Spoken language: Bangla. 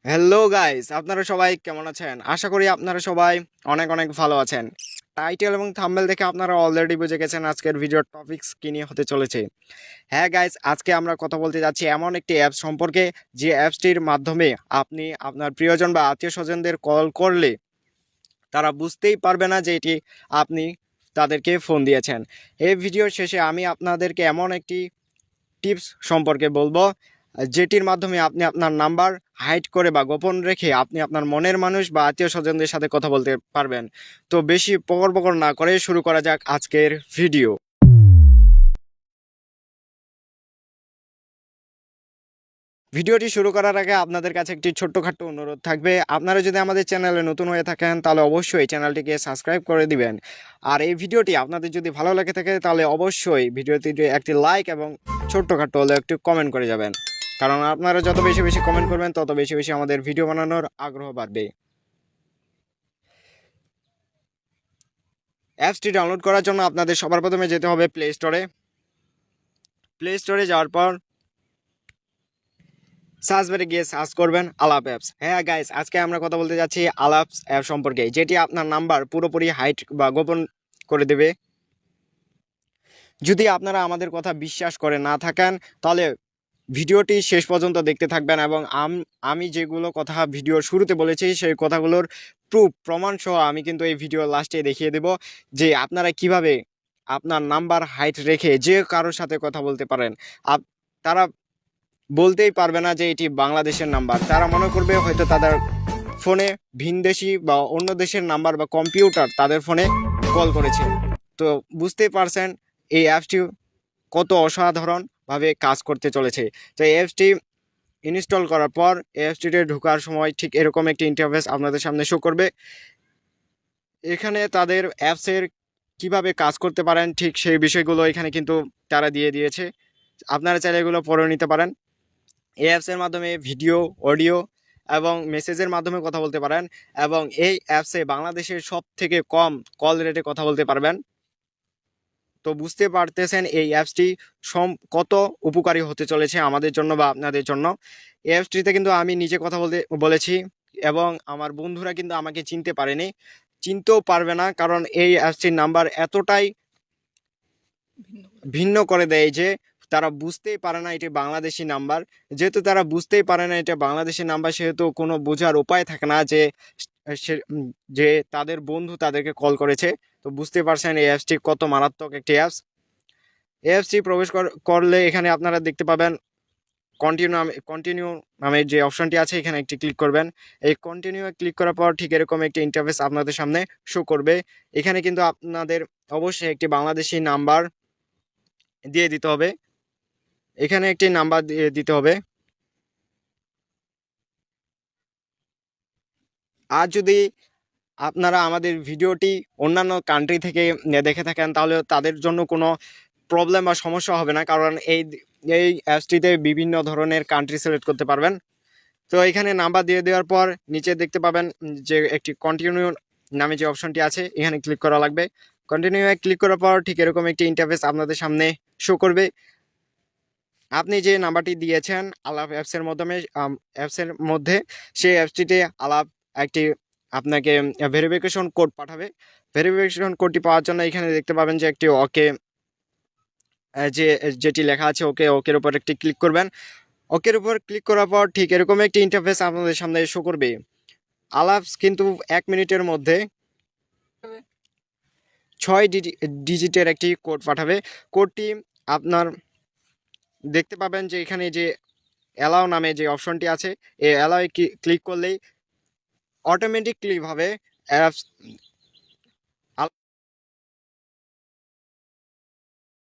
হ্যালো গাইস, আপনারা সবাই কেমন আছেন? আশা করি আপনারা সবাই অনেক অনেক ভালো আছেন। টাইটেল এবং থাম্বনেল দেখে আপনারা অলরেডি বুঝে গেছেন আজকের ভিডিওর টপিকস কি নিয়ে হতে চলেছে। হ্যাঁ গাইস, আজকে আমরা কথা বলতে যাচ্ছি এমন একটি অ্যাপস সম্পর্কে, যে অ্যাপসটির মাধ্যমে আপনি আপনার প্রিয়জন বা আত্মীয়-স্বজনদের কল করলে তারা বুঝতেই পারবে না যে এটি আপনি তাদেরকে ফোন দিয়েছেন। এই ভিডিওর শেষে আমি আপনাদেরকে এমন একটি টিপস সম্পর্কে বলবো, যেটির মাধ্যমে আপনি আপনার নাম্বার হাইড করে বা গোপন রেখে আপনি আপনার মনের মানুষ বা আত্মীয় স্বজনদের সাথে কথা বলতে পারবেন। তো বেশি পকর পকর না করে শুরু করা যাক আজকের ভিডিও। ভিডিওটি শুরু করার আগে আপনাদের কাছে একটি ছোট্টখাট্ট অনুরোধ থাকবে, আপনারা যদি আমাদের চ্যানেলে নতুন হয়ে থাকেন তাহলে অবশ্যই চ্যানেলটিকে সাবস্ক্রাইব করে দিবেন। আর এই ভিডিওটি আপনাদের যদি ভালো লাগে থাকে তাহলে অবশ্যই ভিডিওটিতে একটি লাইক এবং ছোট্টখাট্ট হলে একটু কমেন্ট করে যাবেন, কারণ আপনারা যত বেশি বেশি কমেন্ট করবেন তত বেশি বেশি আমাদের ভিডিও বানানোর আগ্রহ বাড়বে। অ্যাপসটি ডাউনলোড করার জন্য আপনাদের সবার প্রথমে যেতে হবে প্লে স্টোরে। প্লে স্টোরে যাওয়ার পর সার্চ বারে গিয়ে সার্চ করবেন আলাপ অ্যাপস। হ্যাঁ গাইস, আজকে আমরা কথা বলতে যাচ্ছি আলাপ অ্যাপ সম্পর্কে, যেটি আপনার নাম্বার পুরোপুরি হাইড বা গোপন করে দেবে। যদি আপনারা আমাদের কথা বিশ্বাস করে না থাকেন তাহলে ভিডিওটি শেষ পর্যন্ত দেখতে থাকবেন, এবং আমি যেগুলো কথা ভিডিওর শুরুতে বলেছি সেই কথাগুলোর প্রমাণ সহ আমি কিন্তু এই ভিডিও লাস্টে দেখিয়ে দেব যে আপনারা কিভাবে আপনার নাম্বার হাইড রেখে যে কারোর সাথে কথা বলতে পারেন। তারা বলতেই পারবে না যে এটি বাংলাদেশের নাম্বার, তারা মনে করবে হয়তো তাদের ফোনে ভিনদেশি বা অন্য দেশের নাম্বার বা কম্পিউটার তাদের ফোনে কল করেছে। তো বুঝতেই পারছেন এই অ্যাপসটি কত অসাধারণভাবে কাজ করতে চলেছে। তো এই অ্যাপসটি ইনস্টল করার পর এই অ্যাপসটিতে ঢোকার সময় ঠিক এরকম একটি ইন্টারফেস আপনাদের সামনে শো করবে। এখানে তাদের অ্যাপসের কিভাবে কাজ করতে পারেন ঠিক সেই বিষয়গুলো এখানে কিন্তু তারা দিয়ে দিয়েছে, আপনারা চাইলে এগুলো পড়ে নিতে পারেন। এই অ্যাপসের মাধ্যমে ভিডিও, অডিও এবং মেসেজের মাধ্যমে কথা বলতে পারেন, এবং এই অ্যাপসে বাংলাদেশের সব থেকে কম কল রেটে কথা বলতে পারবেন। তো বুঝতে পারতেছেন এই অ্যাপসটি কত উপকারী হতে চলেছে আমাদের জন্য বা আপনাদের জন্য। এই অ্যাপসটিতে কিন্তু আমি নিজে কথা বলতে বলেছি, এবং আমার বন্ধুরা কিন্তু আমাকে চিনতে পারেনি, চিনতেও পারবে না, কারণ এই অ্যাপসটির নাম্বার এতটাই ভিন্ন করে দেয় যে তারা বুঝতেই পারে না এটি বাংলাদেশি নাম্বার। যেহেতু তারা বুঝতেই পারে না এটা বাংলাদেশি নাম্বার, সেহেতু কোনো বোঝার উপায় থাকে না যে যে তাদের বন্ধু তাদেরকে কল করেছে। তো বুঝতে পারছেন এই অ্যাপসটি কত মারাত্মক একটি অ্যাপস। এই অ্যাপসটি প্রবেশ করলে এখানে আপনারা দেখতে পাবেন কন্টিনিউ নামের যে অপশনটি আছে, এখানে একটি ক্লিক করবেন। এই কন্টিনিউ ক্লিক করার পর ঠিক এরকম একটি ইন্টারফেস আপনাদের সামনে শো করবে। এখানে কিন্তু আপনাদের অবশ্যই একটি বাংলাদেশি নাম্বার দিয়ে দিতে হবে, এখানে একটি নাম্বার দিয়ে দিতে হবে। আর যদি আপনারা আমাদের ভিডিওটি অন্যান্য কান্ট্রি থেকে দেখে থাকেন তাহলে তাদের জন্য কোনো প্রবলেম বা সমস্যা হবে না, কারণ এই এই অ্যাপসটিতে বিভিন্ন ধরনের কান্ট্রি সিলেক্ট করতে পারবেন। তো এখানে নাম্বার দিয়ে দেওয়ার পর নিচে দেখতে পাবেন যে একটি কন্টিনিউ নামে যে অপশনটি আছে, এখানে ক্লিক করা লাগবে। কন্টিনিউ ক্লিক করার পর ঠিক এরকম একটি ইন্টারফেস আপনাদের সামনে শো করবে। আপনি যে নাম্বারটি দিয়েছেন আলাপ অ্যাপসের মাধ্যমে অ্যাপসের মধ্যে, সেই অ্যাপসটিতে আলাপ একটি আপনাকে ভেরিফিকেশন কোড পাঠাবে। ভেরিফিকেশন কোডটি পাওয়ার জন্য এখানে দেখতে পাবেন যে একটি ওকে যেটি লেখা আছে ওকে, ওকের উপর একটি ক্লিক করবেন। ওকের উপর ক্লিক করার পর ঠিক এরকম একটি ইন্টারফেস আপনাদের সামনে শো করবে। আলাপস কিন্তু 1 মিনিটের মধ্যে 6 ডিজিটের একটি কোড পাঠাবে। কোডটি আপনার দেখতে পাবেন যে এখানে যে অ্যালাউ নামে যে অপশনটি আছে, এই অ্যালাউ ক্লিক করলেই অটোমেটিকলিভাবে অ্যাপস